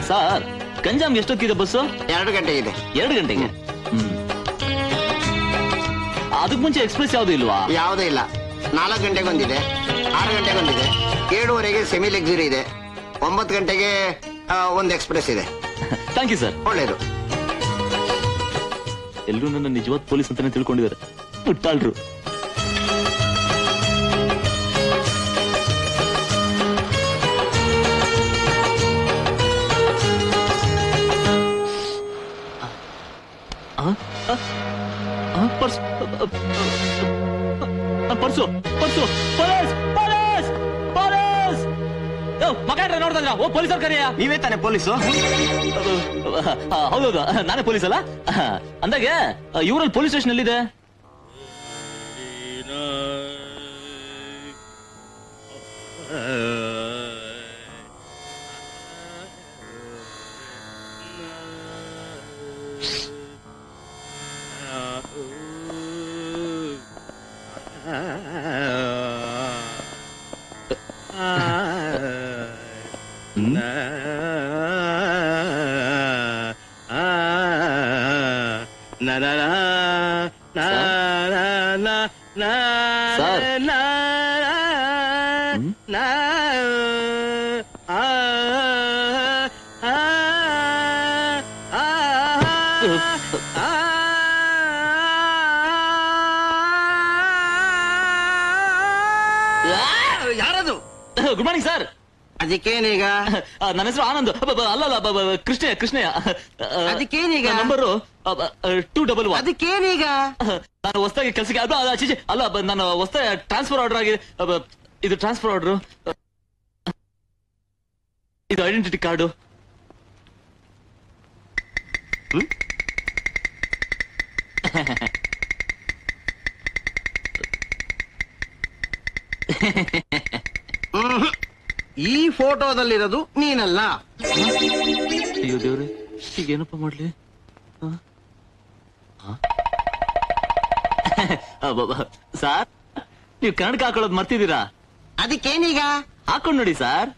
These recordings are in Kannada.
Sir Ganjam ಎಷ್ಟೊತ್ತಿದೆ bus? 2 ಗಂಟೆ ಇದೆ. 2 ಗಂಟೆಗೆ. ಅದಕ್ ಮುಂಚೆ ಎಕ್ಸ್ಪ್ರೆಸ್ ಯಾವ್ದು ಇಲ್ವಾ? ಯಾವುದೂ ಇಲ್ಲ. 4 ಗಂಟೆಗೆ ಒಂದಿದೆ, 6 ಗಂಟೆಗೆ ಒಂದಿದೆ, 7:15ಗೆ ಸೆಮಿ ಲಕ್ಸುರಿ ಇದೆ, 9 ಗಂಟೆಗೆ ಒಂದು ಎಕ್ಸ್ಪ್ರೆಸ್ ಇದೆ. Thank you sir. ಒಳ್ಳೇದು. ಎಲ್ಲರೂ ನನ್ನ ನಿಜವಾದ ಪೊಲೀಸ್ ಅಂತಾನೆ ತಿಳ್ಕೊಂಡಿದ್ದಾರೆ. ಮುಟ್ಟಾಳ್ರು. Purse purse police police police ಮಗ ನೋಡ್ದ ಓ ಪೊಲೀಸರು ಕರೆಯ. ನೀವೇ ತಾನೆ ಪೊಲೀಸು? ಹೌದೌದು, ನಾನೇ ಪೊಲೀಸ್ ಅಲ್ಲ. ಅಂದಾಗೆ ಇವರಲ್ಲಿ ಪೊಲೀಸ್ ಸ್ಟೇಷನ್ ಎಲ್ಲಿದೆ? ಯಾರದು? Good morning sir. ಅದಕ್ಕೇನೀಗ? ನನ್ನ ಹೆಸರು ಆನಂದ್. ಅಲ್ಲ ಕೃಷ್ಣಯ್ಯ ಕೃಷ್ಣಯ್ಯ. ಅದಕ್ಕೇನೀಗ? ನಂಬರು 211. ಅದಕ್ಕೇನೀಗ? ನಾನು ಹೊಸದಾಗಿ ಕೆಲಸಕ್ಕೆ ಅಲ್ಲ ನಾನು ಹೊಸದಾಗಿ ಟ್ರಾನ್ಸ್ಫರ್ ಆರ್ಡರ್ ಆಗಿದೆ. ಇದು ಟ್ರಾನ್ಸ್ಫರ್ ಆರ್ಡರ್, ಇದು ಐಡೆಂಟಿಟಿ ಕಾರ್ಡು. ಈ ಫೋಟೋದಲ್ಲಿರೋದು ನೀನಲ್ಲ. ಅಯ್ಯೋ ದೇವ್ರೆ, ಈಗ ಏನಪ್ಪ ಮಾಡ್ಲಿ? ಸಾರ್, ನೀವು ಕನ್ನಡಕ ಹಾಕೊಳ್ಳೋದು ಮರ್ತಿದ್ದೀರಾ? ಅದಕ್ಕೇನೀಗ? ಹಾಕೊಂಡ್ ನೋಡಿ ಸಾರ್.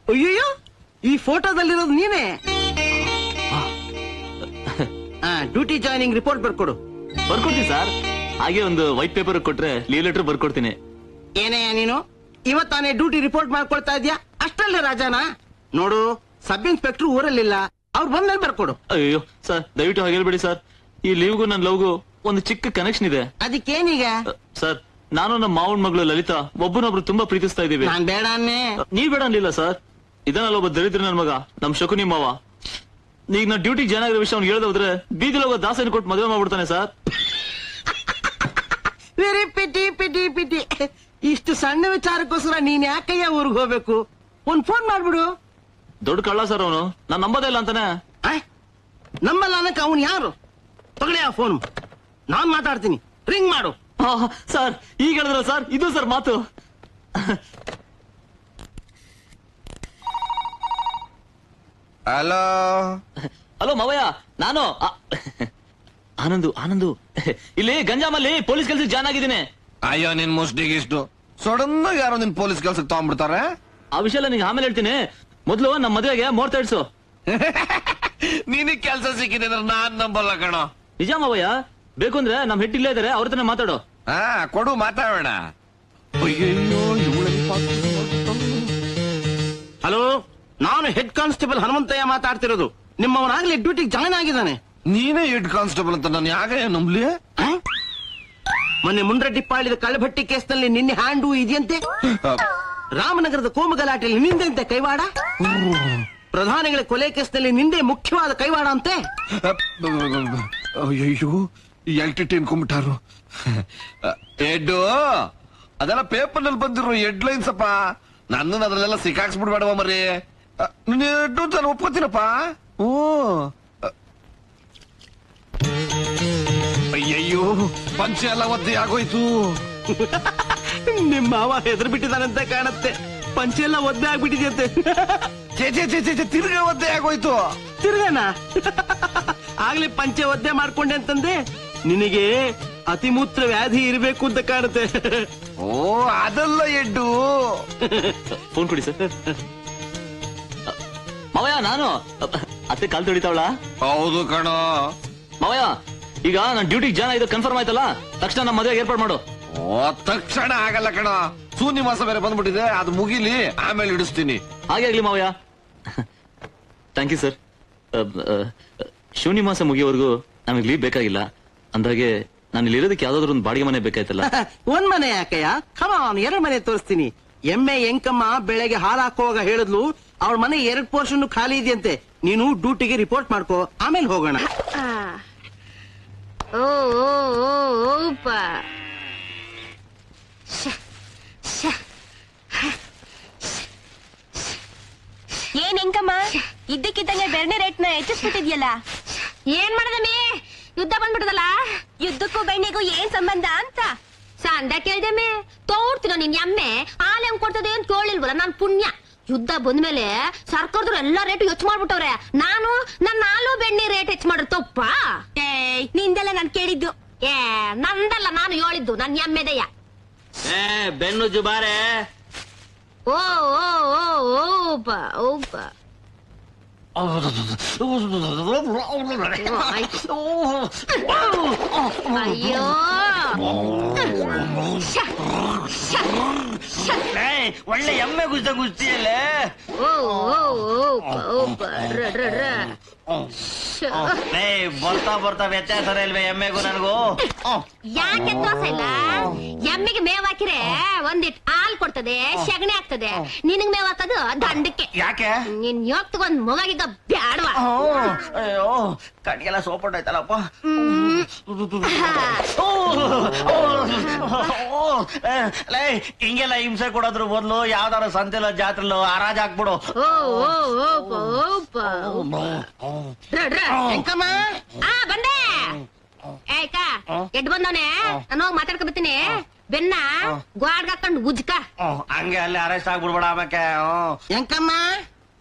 ಅಯ್ಯೋ, ಈ ಫೋಟೋದಲ್ಲಿರೋದು ನೀನೇ. ಡ್ಯೂಟಿ ಜಾಯ್ನಿಂಗ್ ರಿಪೋರ್ಟ್ ಬರ್ಕೊಡು. ಬರ್ಕೊಡ್ತೀನಿ ಸರ್. ಹಾಗೆ ಒಂದು ವೈಟ್ ಪೇಪರ್ ಕೊಟ್ರೆ ಲೀವ್ ಲೆಟರ್ ಬರ್ಕೊಡ್ತೀನಿ. ಏನೇ ನೀನು ಇವತ್ತಾನೆ ಡ್ಯೂಟಿ ರಿಪೋರ್ಟ್ ಮಾಡ್ಕೊಳ್ತಾ ಇದ್ಯಾ? ಅಷ್ಟಲ್ಲೇ ರಾಜಾನ ನೋಡು, ಸಬ್ ಇನ್ಸ್ಪೆಕ್ಟರ್ ಊರಲ್ಲಿಲ್ಲ, ಅವ್ರು ಬಂದ್ಮೇಲೆ ಬರ್ಕೊಡು. ಅಯ್ಯೋ ಸರ್, ದಯವಿಟ್ಟು ಹಾಗೆ ಹೇಳ್ಬೇಡಿ ಸರ್. ಈ ಲೀವ್ಗೂ ನನ್ನ ಲವ್ಗೂ ಒಂದು ಚಿಕ್ಕ ಕನೆಕ್ಷನ್ ಇದೆ. ಅದಕ್ಕೇನೀಗ? ಸರ್, ನಾನು ನಮ್ಮ ಮಾವನ್ ಮಗಳು ಲಲಿತಾ ಒಬ್ಬನೊಬ್ರು ತುಂಬಾ ಪ್ರೀತಿಸ್ತಾ ಇದೀವಿ. ನಾನ್ ಬೇಡ ಅನ್ನೇ. ನೀವ್ ಬೇಡ ಅನ್ಲಿಲ್ಲ ಸರ್. ಇದನ್ನಲ್ಲ ಒಬ್ಬ ದರಿದ್ರ ನನ್ ಮಗ, ನಮ್ ಶಕುನಿ ಮಾವ. ಈಗ ನಾ ಡ್ಯೂಟಿಗೆ ಜಾಯ್ನ್ ಆಗಿರೋ ವಿಷಯ ಅವ್ನು ಹೇಳ್ದೋದ್ರೆ ಬೀದಿಲಿ ಹೋಗೋ ದಾಸನ ಕೊಟ್ಟು ಮದುವೆ ಮಾಡ್ಬಿಡ್ತಾನೆ sir. Very pity pity pity. ಇಷ್ಟು ಸಣ್ಣ ವಿಚಾರಕ್ಕೋಸ್ಕರ ನೀನ್ ಯಾಕಯ್ಯ ಊರಿಗೆ ಹೋಗ್ಬೇಕು? ಒಂದ್ ಫೋನ್ ಮಾಡ್ಬಿಡು. ದೊಡ್ಡ ಕಳ್ಳ ಸರ್ ಅವನು, ನಾನ್ ನಂಬೋದೇ ಇಲ್ಲ ಅಂತಾನೆ. ನಮ್ಮಲ್ಲ ಅನ್ನಕ್ಕೆ ಅವನು ಯಾರು? ತಗೊಳ್ಳಿ ಆ ಫೋನ್, ನಾನ್ ಮಾತಾಡ್ತೀನಿ. ರಿಂಗ್ ಮಾಡು. ಸರ್, ಈಗ ಹೇಳಿದ್ರ ಸರ್, ಇದು ಸರ್ ಮಾತು. ಹಲೋ ಹಲೋ ಮಾವಯ್ಯ, ನಾನು ಆನಂದು ಇಲ್ಲಿ ಗಂಜಾಮಲ್ಲಿ ಪೊಲೀಸ್ ಕೆಲ್ಸಕ್ಕೆ ಜಾಯ್ನ್ ಆಗಿದ್ದೀನಿ. ಅಯ್ಯೋ, ನಿನ್ ಮುಷ್ಟಿಗೆ ಇಷ್ಟು ಸಡನ್ ಆಗಿ ಯಾರೋ ನಿನ್ ಪೊಲೀಸ್ ಕೆಲ್ಸಕ್ಕೆ ತಗೊಂಡ್ಬಿಡ್ತಾರೆ. ಆ ವಿಷಯ ಎಲ್ಲ ನಿಂಗೆ ಆಮೇಲೆ ಹೇಳ್ತೀನಿ. ಮೊದ್ಲು ನಮ್ಮ ಮದುವೆಗೆ ಮುಹೂರ್ತ ಇಡ್ಸು. ನಿನಗ್ ಕೆಲ್ಸ ಸಿಕ್ಕಿದೆ ಅಂದ್ರೆ ನಾನ್ ನಂಬಲ್ಲ ಕಣೋ. ನಿಜ ಮಾವಯ್ಯ, ಬೇಕು ಅಂದ್ರೆ ನಮ್ ಹೆಡ್ ಇಲ್ಲೇ ಇದಾರೆ, ಅವ್ರ ಹತ್ರನೇ ಮಾತಾಡೋ. ಕೊಡು, ಮಾತಾಡೋಣ. ಹಲೋ, ನಾನು ಹೆಡ್ ಕಾನ್ಸ್ಟೇಬಲ್ ಹನುಮಂತಯ್ಯ ಮಾತಾಡ್ತಿರೋದು. ನಿಮ್ಮವನಾಗ್ಲಿ ಡ್ಯೂಟಿಗೆ ಜಾಯ್ನ್ ಆಗಿದ್ದಾನೆ. ನೀನೇ ಹೆಡ್ ಕಾನ್ಸ್ಟೇಬಲ್ ಅಂತ ನಾನು ಯಾಕೆ ನಂಬ್ಲಿ? ಮೊನ್ನೆ ಮುಂಡ್ರೆಡ್ಡಿಪ್ಪಾಳಿದ ಕಳ್ಳಭಟ್ಟಿ ಕೇಸ್ನಲ್ಲಿ ನಿನ್ನೆ ಹ್ಯಾಂಡು ಇದೆಯಂತೆ. ರಾಮನಗರದ ಕೋಮು ಗಲಾಟೆಯಲ್ಲಿ ನಿಂದೆಂತೆ ಕೈವಾಡ. ಪ್ರಧಾನಿಗಳ ಕೊಲೆ ಕೇಸ್ನಲ್ಲಿ ನಿಂದೆ ಮುಖ್ಯವಾದ ಕೈವಾಡ ಅಂತೆ. ಅಯ್ಯೋ, ಎಲ್ಟಿಟಿ ಅನ್ಕೊಂಡ್ಬಿಟ್ಟಾರು. ಹೆಡ್ಡು ಅದೆಲ್ಲ ಪೇಪರ್ ನಲ್ಲಿ ಬಂದಿರೋ ಹೆಡ್ ಲೈನ್ಸ್ ಅಪ್ಪ. ನನ್ನ ಅದ್ರಲ್ಲೆಲ್ಲ ಸಿಕ್ಕಾಕ್ಸ್ಬಿಡ್ಬೇಡವ ಮರಿ. ಹೆಡ್ಡು ನಾನು ಒಪ್ಕೋತೀನಪ್ಪ. ಓ ಅಯ್ಯಯ್ಯೋ, ಪಂಚೆ ಎಲ್ಲ ಒದ್ದೆ ಆಗೋಯ್ತು. ನಿಮ್ಮ ಮಾವ ಹೆದರ್ ಬಿಟ್ಟಿದಾನಂತ ಕಾಣತ್ತೆ. ಪಂಚೆ ಎಲ್ಲ ಒದ್ದೆ ಆಗ್ಬಿಟ್ಟಿದೆಯಂತೆ. ತಿರ್ಗ ಒದ್ದೆ ಆಗೋಯ್ತು. ತಿರ್ಗನ ಆಗ್ಲಿ ಪಂಚೆ ಒದ್ದೆ ಮಾಡ್ಕೊಂಡೆ ಅಂತಂದೆ. ನಿನಗೆ ಅತಿಮೂತ್ರ ವ್ಯಾಧಿ ಇರಬೇಕು ಅಂತ ಕಾಣುತ್ತೆ. ಓ ಅದಲ್ಲ ಎಡ್ಡು. ಫೋನ್ ಕೊಡಿ ಸರ್. ಮಾವಯ್ಯ ನಾನು ಅತ್ತೆ ಕಾಲ್ ತೊಳಿತಾವಳ. ಹೌದು ಕಣೋ. ಮಾವಯ್ಯ ಈಗ ನಾನು ಡ್ಯೂಟಿಗೆ ಜಾಯ್ನ್ ಆಯ್ತು ಕನ್ಫರ್ಮ್ ಆಯ್ತಲ್ಲ, ತಕ್ಷಣ ನಮ್ಮ ಮದುವೆಗೆ ಏರ್ಪಾಡು ಮಾಡು. ಓ ತಕ್ಷಣ ಆಗಲ್ಲ ಕಣ, ಶೂನ್ಯ ಮಾಸ ಬೇರೆ ಬಂದ್ಬಿಟ್ಟಿದೆ, ಅದು ಮುಗಿಲಿ ಆಮೇಲೆ ಇಡಿಸ್ತೀನಿ. ಹಾಗೆ ಆಗ್ಲಿ ಮಾವಯ್ಯ. Thank you sir. ಶೂನ್ಯ ಮಾಸ ಮುಗಿಯೋವರೆಗೂ ನಮಗೆ ಲೀವ್ ಬೇಕಾಗಿಲ್ಲ. ಅಂದಾಗೆ ನಾನು ಇಲ್ಲಿ ಇರೋದಕ್ಕೆ ಯಾವ್ದಾದ್ರು ಒಂದು ಬಾಡಿಗೆ ಮನೆ ಬೇಕಾಯ್ತಲ್ಲ. ಒಂದ್ ಮನೆ ಯಾಕಯ್ಯ, ಕಮಾನ್ 2 ಮನೆ ತೋರಿಸ್ತೀನಿ. ಎಮ್ಮೆ ಎಂಕಮ್ಮ ಬೆಳಗ್ಗೆ ಹಾಲು ಹಾಕುವಾಗ ಹೇಳಿದ್ಲು ಅವಳ ಮನೆ 2 ಪೋರ್ಷನ್ ಖಾಲಿ ಇದೆಯಂತೆ. ನೀನು ಡ್ಯೂಟಿಗೆ ರಿಪೋರ್ಟ್ ಮಾಡ್ಕೋ, ಆಮೇಲೆ ಹೋಗೋಣ. ಓ ಓ ಓ ಓಪ ಏನ್ ಹೆಂಕಮ್ಮ ಇದ್ದಕ್ಕಿದ್ದಂಗೆ ಬೆರ್ನೆ ರೇಟ್ನ ಹೆಚ್ಚಿಸ್ಬಿಟ್ಟಿದ್ಯಲ್ಲ. ಏನ್ ಮಾಡದಮ್ಮಿ, ಯುದ್ಧ ಬಂದ್ಬಿಟ್ಟದಲ್ಲ. ಯುದ್ಧಕ್ಕೂ ಬೆಣ್ಣೆಗೂ ಏನ್ ಸಂಬಂಧ ಅಂತ ಸಂದ ಕೇಳ್ದಮ್ಮೆ. ತೋಡ್ತೀನ ನಿನ್ ಎಮ್ಮೆ ಹಾಲು ಹೆಂಗ್ ಕೊಡ್ತದೆ ಅಂತ ಕೇಳಿಲ್ವಲ್ಲ ನಾನ್ ಪುಣ್ಯ. ಯುದ್ಧ ಬಂದ್ಮೇಲೆ ಸರ್ಕಾರದವ್ರು ಎಲ್ಲಾ ರೇಟ್ ಹೆಚ್ಚು ಮಾಡ್ಬಿಟ್ಟವ್ರೆ. ನಾನು ನನ್ನ ಹಾಲು ಬೆಣ್ಣೆ ರೇಟ್ ಹೆಚ್ಚು ಮಾಡ್ರ ತಪ್ಪ? ನಿಂದೆಲ್ಲ ನಾನ್ ಕೇಳಿದ್ದು. ನಂದಲ್ಲ, ನಾನು ಹೇಳಿದ್ದು ನನ್ ಎಮ್ಮೆದಯ್ಯ. ಬೆನ್ನು ಜುಬಾರೆ. ಓ ಓ ಓ ಓಪ ಓಪ ಅಯ್ಯೋ ಒಳ್ಳೆ ಎಮ್ಮೆ ಗುಸ್ತಿಯಲ್ಲೇ. ಓ ಓ ಓಪ ಓಪ ರ ರ ರ ಬರ್ತಾ ಬರ್ತಾ ವ್ಯತ್ಯಾಸ ಇಲ್ವೇ ಎಮ್ಮೆಗೂ ನನಗೂ? ಯಾಕೆ ದೋಸೆ ಇಲ್ಲ? ಎಮ್ಮೆಗೆ ಮೇವ್ ಹಾಕಿರೆ ಒಂದಿಟ್ ಹಾಲ್ ಕೊಡ್ತದೆ, ಸಗಣಿ ಆಗ್ತದೆ. ನಿನಗ್ ಮೇವ್ ಹಾಕೋದು ದಂಡಕ್ಕೆ. ಯಾಕೆ? ನಿನ್ ಯೋಗ್ತಗ ಒಂದ್ ಮೊಗಾಗಿಗ ಬ್ಯಾಡ್ವಾ? ಅಯ್ಯೋ ಕಣ್ಗೆಲ್ಲ ಸೋಪಟ್ಟಾಯ್ತಲ್ಲಪ್ಪ. ಹಿಂಗೆಲ್ಲ ಹಿಂಸೆ ಕೊಡೋದ್ರ ಬದಲು ಯಾವ್ದಾರ ಸಂತೆಲ್ಲ ಜಾತ್ರೆಲ್ಲ ಹರಾಜ್ ಹಾಕ್ಬಿಡು. ಓ ಓ ಓಪ ಓಪ ಎಂಕಮ್ಮ ಬಂದೆ. ಏಕ ಎಡ್ ಬಂದವನೆ, ನಾನು ಹೋಗಿ ಮಾತಾಡ್ಕೊ ಬರ್ತೀನಿ. ಬೆನ್ನ ಗೋಡ್ಗ ಹಾಕೊಂಡು ಗುಜ್ಕ. ಹಂಗೆ ಅಲ್ಲಿ ಅರೆಸ್ಟ್ ಆಗ್ಬಿಡ್ಬೇಡ ಆಮೇಲೆ. ಎಂಕಮ್ಮ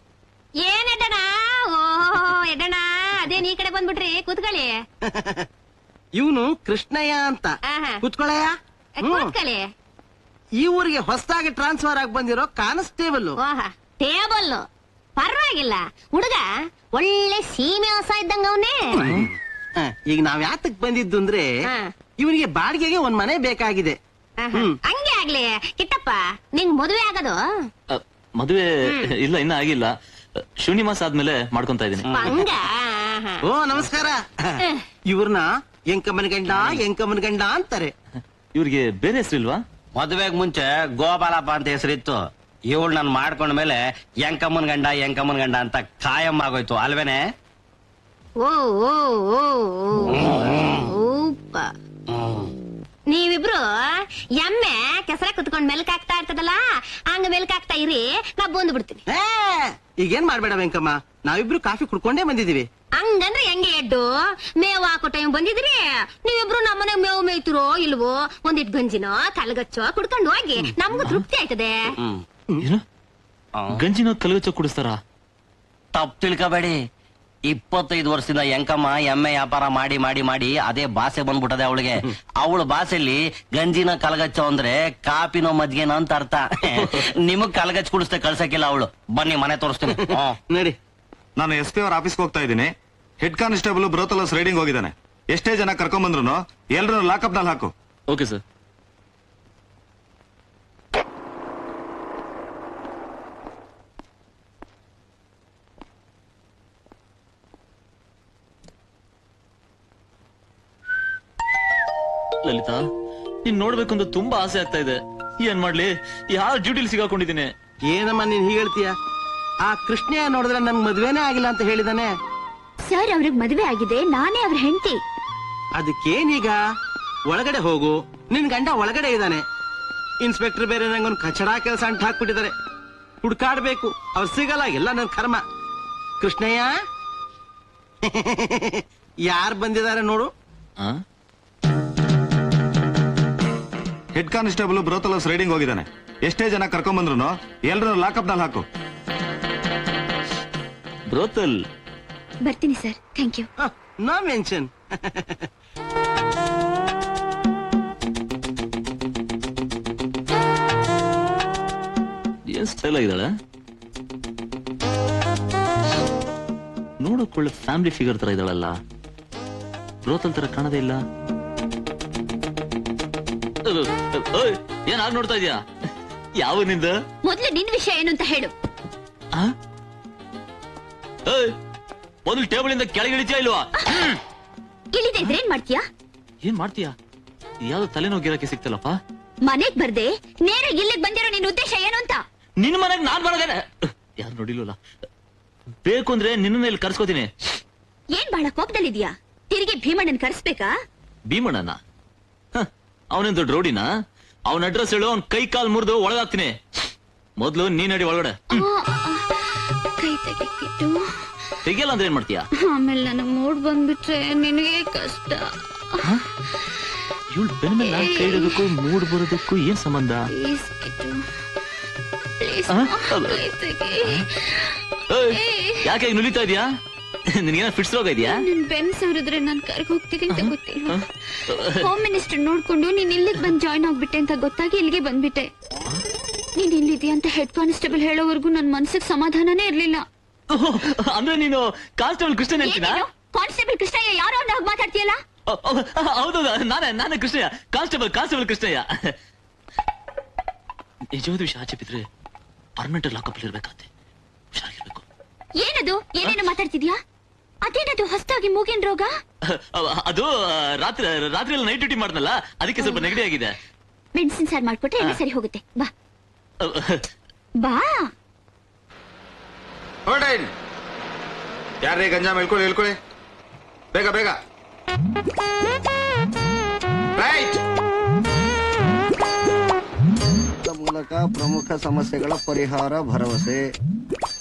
ಏನ್ ಎಡ್ಡಣ? ಓ ಎಡ್ಡಣ, ಅದೇನ್ ಈ ಕಡೆ ಬಂದ್ಬಿಟ್ರಿ, ಕೂತ್ಕೊಳ್ಳಿ. ಇವನು ಕೃಷ್ಣಯ್ಯ ಅಂತ. ಆಹಾ. ಕೂತ್ಕೊಳ್ಳಯ್ಯ. ಕೂತ್ಕೊಳ್ಳಿ. ಈ ಊರಿಗೆ ಹೊಸದಾಗಿ ಟ್ರಾನ್ಸ್ಫರ್ ಆಗಿ ಬಂದಿರೋ ಕಾನ್ಸ್ಟೇಬಲ್. ಓಹ ಟೇಬಲ್ ಪರವಾಗಿಲ್ಲ. ಹುಡುಗ ಒಳ್ಳೆ ಸೀಮೆ ಹೊಸ ಇದ್ದಂಗ ಅವನೇ. ಈಗ ನಾವ್ ಯಾತಕ್ ಬಂದಿದ್ದು ಅಂದ್ರೆ ಹಾ. ಇವನಿಗೆ ಬಾಡಿಗೆಗೆ ಒಂದ್ ಮನೆ ಬೇಕಾಗಿದೆ. ಹಂಗೆ ಆಗ್ಲಿ. ಕಿಟ್ಟಪ್ಪ ನಿಂಗ್ ಮದುವೆ ಆಗೋದು? ಮದುವೆ ಇಲ್ಲ, ಇನ್ನ ಆಗಿಲ್ಲ. ಶೂನ್ಯ ಮಾಸ ಆದ್ಮೇಲೆ ಮಾಡ್ಕೊಂತ ಇದೀನಿ. ಹಂಗ. ಓ ನಮಸ್ಕಾರ. ಇವ್ರನ್ನ ಎಂಕಮ್ಮನ ಗಂಡ ಅಂತಾರೆ. ಇವ್ರಿಗೆ ಬೇರೆ ಹೆಸರಿಲ್ವಾ? ಮದುವೆಗ್ ಮುಂಚೆ ಗೋಪಾಲಪ್ಪ ಅಂತ ಹೆಸರಿತ್ತು. ಇವಳು ನನ್ ಮಾಡ್ಕೊಂಡ ಮೇಲೆ ಎಂಕಮ್ಮನ್ ಗಂಡ ಅಂತ ಕಾಯಂ ಆಗೋಯ್ತು ಅಲ್ವೇನೆ? ಓ ಓ ಓ ಓಪ. ನೀವಿಬ್ರು ಎಮ್ಮೆ ಕೆಸರ ಕುತ್ಕೊಂಡ್ ಮೆಲ್ಕ್ ಹಾಕ್ತಾ ಇರ್ತದಲ್ಲ, ಹಂಗ ಮೆಲ್ಕ್ ಹಾಕ್ತಾ ಇರಿ, ನಾ ಬಂದು ಬಿಡ್ತೀನಿ. ಈಗೇನ್ ಮಾಡ್ಬೇಡ ವೆಂಕಮ್ಮ, ನಾವಿಬ್ರು ಕಾಫಿ ಕುಡ್ಕೊಂಡೇ ಬಂದಿದೀವಿ. ಹಂಗಂದ್ರೆ ಹೆಂಗೆ ಎಡ್ಡು? ಮೇವ್ ಹಾಕೋ ಟೈಮ್ ಬಂದಿದ್ರಿ, ನೀವಿಬ್ರು ನಮ್ಮನೆ ಮೇವ್ ಮೇಯ್ತಿರೋ ಇಲ್ವೋ, ಒಂದಿಟ್ ಗಂಜಿನೋ ಕಲ್ಗಚ್ಚೋ ಕುಡ್ಕೊಂಡು ಹೋಗಿ, ನಮ್ಗೂ ತೃಪ್ತಿ ಆಯ್ತದೆ. ಏನು ಗಂಜಿನ ಕಲಗಚ್ಚ ಕುಡಿಸ್ತಾರ? ತಪ್ಪು ತಿಳ್ಕೊಬೇಡಿ. 25 ವರ್ಷದಿಂದ ಎಂಕಮ್ಮ ಎಮ್ಮೆ ವ್ಯಾಪಾರ ಮಾಡಿ ಮಾಡಿ ಮಾಡಿ ಅದೇ ಭಾಷೆ ಬಂದ್ಬಿಟ್ಟದೆ ಅವಳಿಗೆ. ಅವಳ ಭಾಷೆಯಲ್ಲಿ ಗಂಜಿನ ಕಲಗಚ್ಚ ಅಂದ್ರೆ ಕಾಪಿನೋ ಮಜ್ಗೆನೋ ಅಂತ ಅರ್ಥ. ನಿಮಗ್ ಕಲಗಚ್ಚ ಕುಡಿಸ್ತೆ ಕಳ್ಸಕ್ಕಿಲ್ಲ ಅವಳು. ಬನ್ನಿ ಮನೆ ತೋರಿಸ್ತೀನಿ. ನಡಿ. ನಾನು SP ಅವ್ರ ಆಫೀಸ್ಗೆ ಹೋಗ್ತಾ ಇದ್ದೀನಿ. ಹೆಡ್ ಕಾನ್ಸ್ಟೇಬಲ್ ಬ್ರೋತಲಸ್ ರೈಡಿಂಗ್ ಹೋಗಿದ್ದಾನೆ. ಎಷ್ಟೇ ಜನ ಕರ್ಕೊಂಡ್ ಬಂದ್ರು ಎಲ್ರು ಲಾಕಪ್ ನಲ್ಲಿ ಹಾಕು. Okay sir. ಲಲಿತಾ, ನೀನ್ ನೋಡ್ಬೇಕು ಅಂತ ತುಂಬಾ ಆಸೆ ಆಗ್ತಾ ಇದೆ. ಏನ್ ಮಾಡ್ಲಿ, ಯಾವ ಡ್ಯೂಟಿಲಿ ಸಿಗಾಕೊಂಡಿದ್ದೀನಿ. ಏನಮ್ಮ ನೀನ್ ಹೀಗೆ ಹೇಳ್ತೀಯ? ಆ ಕೃಷ್ಣಯ್ಯ ನೋಡಿದ್ರೆ ನನ್ ಮದ್ವೆನೇ ಆಗಿಲ್ಲ ಅಂತ ಹೇಳಿದಾನೆ. ಸರ್ ಅವ್ರಿಗೆ ಮದುವೆ ಆಗಿದೆ, ನಾನೇ ಅವ್ರ ಹೆಂಡತಿ. ಅದಕ್ಕೇನೀಗ? ಒಳಗಡೆ ಹೋಗು, ನಿನ್ ಗಂಡ ಒಳಗಡೆ ಇದ್ದಾನೆ. ಇನ್ಸ್ಪೆಕ್ಟರ್ ಬೇರೆ ನಂಗೊಂದು ಕಚಡ ಕೆಲಸ ಅಂಟ ಹಾಕ್ಬಿಟ್ಟಿದ್ದಾರೆ. ಹುಡ್ಕಾಡ್ಬೇಕು, ಅವ್ರು ಸಿಗಲ್ಲ, ಎಲ್ಲ ನನ್ ಕರ್ಮ. ಕೃಷ್ಣಯ್ಯ ಯಾರು ಬಂದಿದ್ದಾರೆ ನೋಡು. ಹೆಡ್ ಕಾನ್ಸ್ಟೇಬಲ್ ಬ್ರೋತಲಸ್ ರೈಡಿಂಗ್ ಹೋಗಿದ್ದಾನೆ. ಎಷ್ಟೇ ಜನ ಕರ್ಕೊಂಡ್ ಬಂದ್ರು ಎಲ್ರು ಲಾಕಪ್ ನಲ್ಲಿ ಹಾಕು. ಬ್ರೋತಲ್ ಬರ್ತೀನಿ sir, thank you. No mention. ಏನ್ ಸ್ಟೈಲ್ ಆಗಿದ್ದಾಳೆ, ನೋಡೋಕೊಳ್ಳೆ ಫ್ಯಾಮಿಲಿ ಫಿಗರ್ ತರ ಇದ್ದಾಳಲ್ಲ, ಬ್ರೋತಲ್ ತರ ಕಾಣದೇ ಇಲ್ಲ. ಏನ್ ಆಗ್ ನೋಡ್ತಾ ಇದೀಯಾ? ಯಾವ ನಿಂದ? ಮೊದ್ಲು ನಿನ್ ವಿಷಯ ಏನು ಅಂತ ಹೇಳು. ಮೊದಲು ಟೇಬಲ್ ಇಂದ ಕೆಳಗೆ ಇಳಿತೀಯಾ ಇಲ್ವಾ? ಇಳಿದೆ ಇದ್ರೆ ಏನ್ ಮಾಡ್ತೀಯಾ? ಏನ್ ಮಾಡ್ತೀಯಾ? ಯಾವ್ದು ತಲೆನೋವು ಗಿರಾಕಿ ಸಿಕ್ತಲ್ಲಪ್ಪ. ಮನೆಗ್ ಬರ್ದೆ ನೇರ ಇಲ್ಲಿಗೆ ಬಂದಿರೋ ನಿನ್ ಉದ್ದೇಶ ಏನು ಅಂತ? ನಿನ್ ಮನೆಗ್ ನಾನ್ ಬರೋದೇನೆ. ಯಾರು ನೋಡಿಲ್ವಲ್ಲ, ಬೇಕು ಅಂದ್ರೆ ನಿನ್ನ ಇಲ್ಲಿ ಕರ್ಸ್ಕೋತೀನಿ. ಏನ್ ಬಹಳ ಕೋಪದಲ್ಲಿದ್ಯಾ? ತಿರುಗಿ ಭೀಮಣ್ಣನ್ ಕರ್ಸ್ಬೇಕಾ? ಭೀಮಣ್ಣನ? ಅವನೇನ್ ದೊಡ್ಡ ರೋಡಿನ? ಅವನ ಅಡ್ರೆಸ್ ಹೇಳು, ಅವ್ನ್ ಕೈ ಕಾಲ್ ಮುರಿದು ಒಳಗಾಗ್ತೀನಿ. ಮೊದ್ಲು ನೀನ್ ನಡಿ ಒಳಗಡೆ. ಕೈ ತೆಗಿಟ್ಟು ತೆಗಿಯಲ್ಲ ಅಂದ್ರೆ ಏನ್ ಮಾಡ್ತೀಯಾ? ಆಮೇಲೆ ನನಗ್ ಮೂಡ್ ಬಂದ್ಬಿಟ್ರೆ ನಿನಗೆ ಕಷ್ಟ. ಇವಳು ಬೆನ್ನ ಮೇಲೆ ನಾನ್ ಕೈ ಇಡೋದಕ್ಕೂ ಮೂಡ್ ಬರೋದಕ್ಕೂ ಏನ್ ಸಂಬಂಧ? ಯಾಕೆ ಈಗ ನುಲಿತಾ ಇದೀಯಾ? ನಿನ್ಗೇನ ಫಿಟ್ಸ್ ರೋಗ ಇದೆಯಾ? ನಿನ್ ಬೆನ್ ಸವರಿದ್ರೆ ನಾನ್ ಕರ್ಗ ಹೋಗ್ತೀನಿ ಅಂತ ಗೊತ್ತಿಲ್ಲ. ಹೋಮ್ ಮಿನಿಸ್ಟರ್ ನೋಡ್ಕೊಂಡು ನೀನ್ ಇಲ್ಲಿಗೆ ಬಂದ್ ಜಾಯ್ನ್ ಆಗ್ಬಿಟ್ಟೆ ಅಂತ ಗೊತ್ತಾಗಿ ಇಲ್ಲಿಗೆ ಬಂದ್ಬಿಟ್ಟೆ. ನೀನ್ ಇಲ್ಲಿದ್ಯಾ ಅಂತ ಹೆಡ್ ಕಾನ್ಸ್ಟೇಬಲ್ ಹೇಳೋವರೆಗೂ ನನ್ ಮನ್ಸಿಗೆ ಸಮಾಧಾನನೇ ಇರ್ಲಿಲ್ಲ. ಅಂದ್ರೆ ನೀನು ಕಾನ್ಸ್ಟೇಬಲ್ ಕೃಷ್ಣ ಹೇಳ್ತೀನ? ಕಾನ್ಸ್ಟೇಬಲ್ ಕೃಷ್ಣಯ್ಯ ಯಾರೋ ಅಂತ ಮಾತಾಡ್ತೀಯಲ್ಲ? ಹೌದು, ನಾನೇ ಕೃಷ್ಣಯ್ಯ, ಕಾನ್ಸ್ಟೇಬಲ್ ಕೃಷ್ಣಯ್ಯ. ನಿಜವಾದ ವಿಷಯ ಆಚೆ ಬಿದ್ರೆ ಪರ್ಮನೆಂಟ್ ಲಾಕಪ್ ಇರ್ಬೇಕಾತೆ. ಹುಷಾರಾಗಿರ್ಬೇಕು. ಏನದು? ಏನೇನು ಮಾತಾಡ್ತಿದ್ಯಾ? ಅದೇನದು ಹೊಸದಾಗಿ ಮೂಗಿನ ರೋಗ? ಅದು ರಾತ್ರಿ ನೈಟ್ ಡ್ಯೂಟಿ ಮಾಡ್ದಲ್ಲ, ಅದಕ್ಕೆ ಸ್ವಲ್ಪ ನೆಗಡಿ ಆಗಿದೆ. ಮೆಡಿಸಿನ್ ಸಾರ್ ಮಾಡ್ಕೊಟ್ರೆ ಎಲ್ಲ ಸರಿ ಹೋಗುತ್ತೆ. ಬಾ ಬಾ. ಯಾರೇ ಗಂಜಾಮ್ ಹೇಳ್ಕೊಳ್ಳಿ ಬೇಗ ಬೇಗ. ರೈಟ್. ಮೂಲಕ ಪ್ರಮುಖ ಸಮಸ್ಯೆಗಳ ಪರಿಹಾರ ಭರವಸೆ.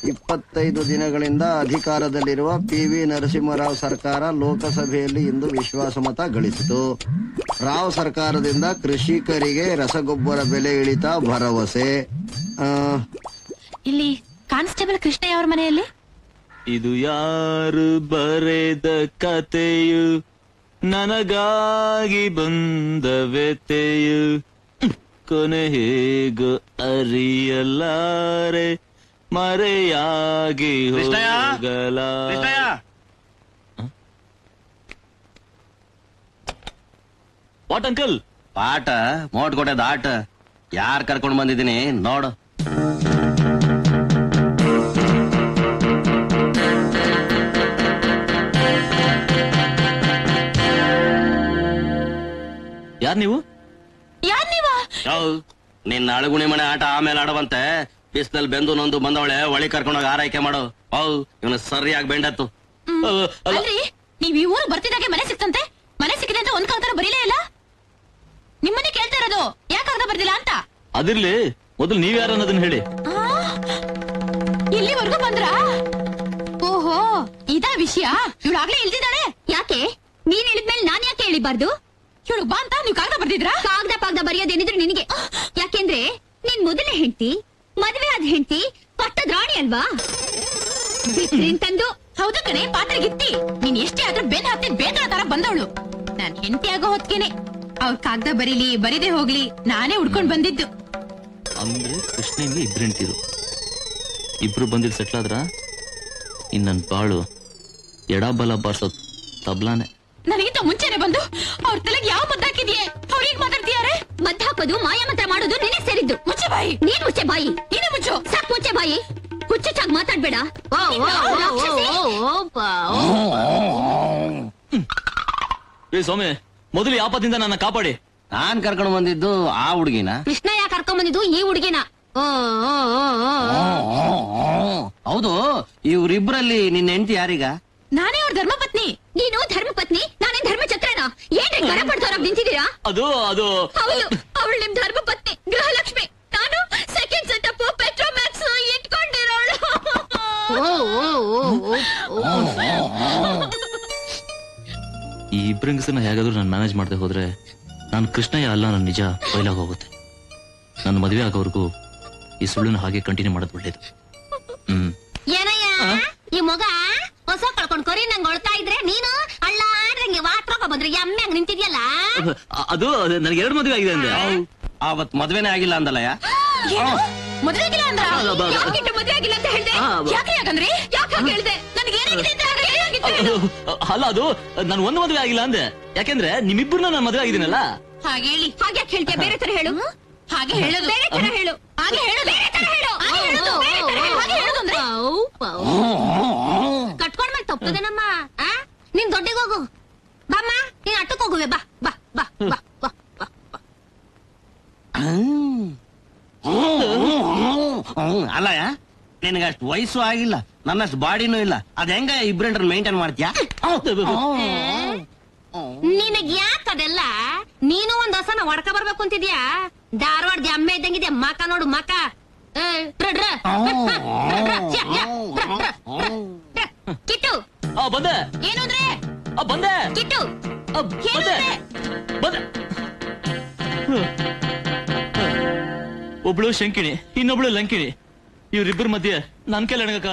25 ದಿನಗಳಿಂದ ಅಧಿಕಾರದಲ್ಲಿರುವ PV ನರಸಿಂಹರಾವ್ ಸರ್ಕಾರ ಲೋಕಸಭೆಯಲ್ಲಿ ಇಂದು ವಿಶ್ವಾಸಮತ ಗಳಿಸಿತು. ರಾವ್ ಸರ್ಕಾರದಿಂದ ಕೃಷಿಕರಿಗೆ ರಸಗೊಬ್ಬರ ಬೆಲೆ ಇಳಿತ ಭರವಸೆ. ಇಲ್ಲಿ ಕಾನ್ಸ್ಟೇಬಲ್ ಕೃಷ್ಣಯ್ಯ ಅವರ ಮನೆಯಲ್ಲಿ ಇದು ಯಾರು ಬರೆದ ಕತೆಯು, ನನಗಾಗಿ ಬಂದ ವ್ಯತೆಯು, ಕೊನೆ ಹೇಗೋ ಅರಿಯಲಾರೆ, ಮರೆಯಾಗಿ ಹೋಗಲ. What uncle? ಪಾಠ ಮೋಟ್ ಕೊಟ್ಟೆ ದಾಟ. ಯಾರ್ ಕರ್ಕೊಂಡ್ ಬಂದಿದ್ದೀನಿ ನೋಡು. ಯಾರ್ ನೀವು? ನಿನ್ನ ಅಳಗುಣಿ ಮನೆ ಆಟ ಆಮೇಲೆ ಆಡವಂತೆ. ಬಿಸ್ನಲ್ಲಿ ಬೆಂದು ನೊಂದು ಬಂದವಳೆ ಒಳಿ ಕರ್ಕೊಂಡೋಗಿ ಆರೈಕೆ ಮಾಡು. ಇವನು ಸರಿಯಾಗಿ ಬೆಂಡತ್ತು. ನೀವ್ ಈ ಊರು ಬರ್ತಿದ್ದಾಗೆ ಮನೆ ಸಿಕ್ತಂತೆ. ಮನೆ ಸಿಕ್ಕಿದೆ ಅಂತ ಒಂದ್ ಕಾಗದ ಬರೀಲೇ ಇಲ್ಲ. ನಿಮ್ಮನ್ನೇ ಕೇಳ್ತಾ ಇರೋದು, ಯಾಕೆ ಕಾಗದ ಬರ್ದಿಲ್ಲ ಅಂತ. ಅದಿರ್ಲಿ, ಮೊದಲು ನೀವ್ ಯಾರು ಅನ್ನೋದನ್ನ ಹೇಳಿ. ಇಲ್ಲಿವರೆಗೂ ಬಂದ್ರ? ಓಹೋ, ಇದಾ ವಿಷಯ. ಇವಳಾಗ್ಲೇ ಇಲ್ದಿದ್ದಾಳೆ. ಯಾಕೆ? ನೀನ್ ಹೇಳಿದ್ಮೇಲೆ ನಾನ್ ಯಾಕೆ ಹೇಳಿಬಾರ್ದು? ಇವಳು ಬಾ ಅಂತ ನೀವು ಕಾಗದ ಬರ್ದಿದ್ರ? ಕಾಗದ ಬರೆಯೋದೇನಿದ್ರು ನಿನಗೆ. ಯಾಕೆಂದ್ರೆ ನೀನ್ ಮೊದಲೇ ಹೆಂಡತಿ, ಮದ್ವೆ ಆದ ಹೆಂಡತಿ, ಪಟ್ಟದ ರಾಣಿ ಅಲ್ವಾ? ತಂದು ಹೌದು ಕಣೆ, ಪಾತ್ರೆಗಿತ್ತಿ. ನೀನ್ ಎಷ್ಟೇ ಆದ್ರೂ ಬೆನ್ ಹತ್ತಿ ಬೇಕಳ ತರ ಬಂದವಳು. ನಾನ್ ಹೆಂಡತಿ ಆಗೋ ಹೊತ್ಕೇನೆ ಅವ್ರ ಕಾಗದ ಬರೀಲಿ ಬರೀದೆ ಹೋಗ್ಲಿ ನಾನೇ ಉಡ್ಕೊಂಡ್ ಬಂದಿದ್ದು. ಅಂದ್ರೆ ಕೃಷ್ಣಂಗೆ ಇಬ್ರು ಹೆಂಡ್ತಿರು, ಇಬ್ರು ಬಂದಿಲ್ ಸೆಟ್ಲ್ ಆದ್ರ ಇನ್ ನನ್ ಬಾಳು ಎಡಾ ಬಲ ಬಾರ್ಸೋದ್ ತಬ್ಲಾನೆ. ನನಗಿಂತ ಮುಂಚೆನೆ ಬಂದು ಅವ್ರ ತಲೆಗೆ ಯಾವ ಮದ್ದು ಹಾಕಿದ್ಯೆ? ಅವ್ರಿಗೆ ಮಾತಾಡ್ತೀಯಾರೆ? ಮದ್ದು ಹಾಕೋದು ಮಾಯಮಂತ್ರ ಮಾಡೋದು ನಿನ್ನೆ ಸೇರಿದ್ದು. ಮುಚ್ಚೆ ಬಾಯಿ. ನೀನ್ ಮುಚ್ಚೆ ಬಾಯಿ. ನೀನೇ ಮುಚ್ಚು. ಸಾಕ್ ಮುಚ್ಚೆ ಬಾಯಿ. ಹುಚ್ಚಾಗಿ ಮಾತಾಡ್ಬೇಡ. ಸ್ವಾಮಿ, ಮೊದಲು ಯಾಪದಿಂದ ನನ್ನ ಕಾಪಾಡಿ. ನಾನ್ ಕರ್ಕೊಂಡ್ ಬಂದಿದ್ದು ಆ ಹುಡುಗಿನ. ಕೃಷ್ಣಯ್ಯ ಕರ್ಕೊಂಡ್ ಬಂದಿದ್ದು ಈ ಹುಡುಗಿನ. ಹೌದು, ಇವ್ರಿಬ್ರಲ್ಲಿ ನಿನ್ನ ಹೆಂಡತಿ ಯಾರೀಗ? ನಾನೇ ಅವ್ರ ಧರ್ಮಪತ್ನಿ. ನೀನು ಧರ್ಮಪತ್ನಿ, ನಾನೇನ್ ಧರ್ಮಚಕ್ರನ? ಏನ್ರಿ ಗರ ಪಡ್ತವ್ರಾಗ ನಿಂತಿದ್ದೀರಾ? ಅದು ಹೌದು, ಅವಳು ನಿಮ್ ಧರ್ಮಪತ್ನಿ ಗೃಹಲಕ್ಷ್ಮಿ. ನಾನು ಸೆಕೆಂಡ್ ಸೆಟಪ್ ಪೆಟ್ರೋಮ್ಯಾಕ್ಸ್ ಇಟ್ಕೊಂಡಿರೋಳು. ಈ ಇಬ್ರಂಗಸನ್ನ ಹೇಗಾದ್ರೂ ನಾನು ಮ್ಯಾನೇಜ್ ಮಾಡದೆ ಹೋದ್ರೆ ನಾನು ಕೃಷ್ಣಯ್ಯ ಅಲ್ಲ, ನನ್ನ ನಿಜ ಬಯಲಾಗ ಹೋಗುತ್ತೆ. ನನ್ನ ಮದುವೆ ಆಗೋವರೆಗೂ ಈ ಸುಳ್ಳನ್ನು ಹಾಗೆ ಕಂಟಿನ್ಯೂ ಮಾಡೋದು ಒಳ್ಳೇದು. ಏನಯ್ಯ ಈ ಮಗ ಹೊಸ ಕಳ್ಕೊಂಡ್ ಕೊರಿ ನಂಗೆ ಹೊಳ್ತಾ ಇದ್ರೆ ನೀನು ಅಳ್ಳಾಡ್ರಂಗೆ ವಾಟ್ರೋಕ ಬಂದ್ರೆ ಎಮ್ಮೆ ಹಂಗ್ ನಿಂತಿದ್ಯಲ್ಲ. ಅದು ನನಗೆ 2 ಮದುವೆ ಆಗಿದೆ ಅಂದ್ರೆ. ಅವತ್ ಮದ್ವೆನೇ ಆಗಿಲ್ಲ ಅಂದಲ್ಲಯ್ಯ. ಮದ್ವೆ ಆಗಿಲ್ಲ ಅಂದ್ರ ಬಾ, ಬಾ. ಯಾಕ್ ಕಿಟ್ಟು ಮದ್ವೆ ಆಗಿಲ್ಲ ಅಂತ ಹೇಳ್ದೆ ಯಾಕೆ ಯಾಕಂದ್ರಿ ಯಾಕೆ ಹಾಗೆ ಹೇಳ್ದೆ ನನಗೆ ಏನಾಗಿದೆ ಅಂತ ಏನಾಗಿತ್ತು ಹೇಳು. ಅಲ್ಲ ಅದು ನಾನು ಒಂದು ಮದುವೆ ಆಗಿಲ್ಲ ಅಂದೆ ಯಾಕೆಂದ್ರೆ ನಿಮ್ಮಿಬ್ಬರನ್ನ ನಾನು ಮದುವೆ ಆಗಿದ್ದೀನಲ್ಲ. ಹಾಗೆ ಹೇಳಿ ಹಾಗೆ ಯಾಕೆ ಹೇಳ್ತೀಯ ಬೇರೆ ತರ ಹೇಳು ಹಾಗೆ ಹೇಳೋದು ಬೇರೆ ತರ ಹೇಳು ಹಾಗೆ ಹೇಳೋದು ಬೇರೆ ತರ ಹೇಳು ಹಾಗೆ ಹೇಳೋದು ಬೇರೆ ತರ ಹೇಳು ಹಾಗೆ ಹೇಳೋದು ಅಂದ್ರೆ ಕಟ್ಕೊಂಡ್ಮೇಲೆ ತಪ್ಪದೇನಮ್ಮ ನೀನ್ ದೊಡ್ಡಿಗೆ ಹೋಗು ಬಾಮ್ಮ ನೀನ್ ಅಟ್ಟಕ್ಕೆ ಹೋಗುವೆ ಬಾ ಬಾ ಬಾ ಬಾ ಬಾ ಬಾ ಅಲ್ಲ ನಿನಗೆ ಅಷ್ಟು ವಯಸ್ಸು ಆಗಿಲ್ಲ ನನ್ನಷ್ಟು ಬಾಡಿನೂ ಇಲ್ಲ ಅದ ಹೆಂಗ ಇಬ್ರಂಡ್ರ ಮೇಂಟೈನ್ ಮಾಡ್ತೀಯಾ? ನಿನಗ್ ಯಾಕ ಅದೆಲ್ಲ ನೀನು ಒಂದ್ ಹಸನ ಹೊಡ್ಕ ಬರ್ಬೇಕು ಅಂತಿದ್ಯಾ ಧಾರವಾಡದ ಅಮ್ಮೆ ಇದ್ದಂಗಿದ್ಯಾ ಮಕ ನೋಡು ಮಕ ಕಿಟ್ಟು ಬಂದೆ ಏನು ಅಂದ್ರೆ ಬಂದೆ ಕಿಟ್ಟು ಬಂದೆ ಬಂದೆ. ಒಬ್ಳು ಶಂಕಿಣಿ ಇನ್ನೊಬ್ಳು ಲಂಕಿಣಿ ಇವ್ರಿಬ್ಬರ ಮಧ್ಯೆ ನನ್ ಕೈಲಿ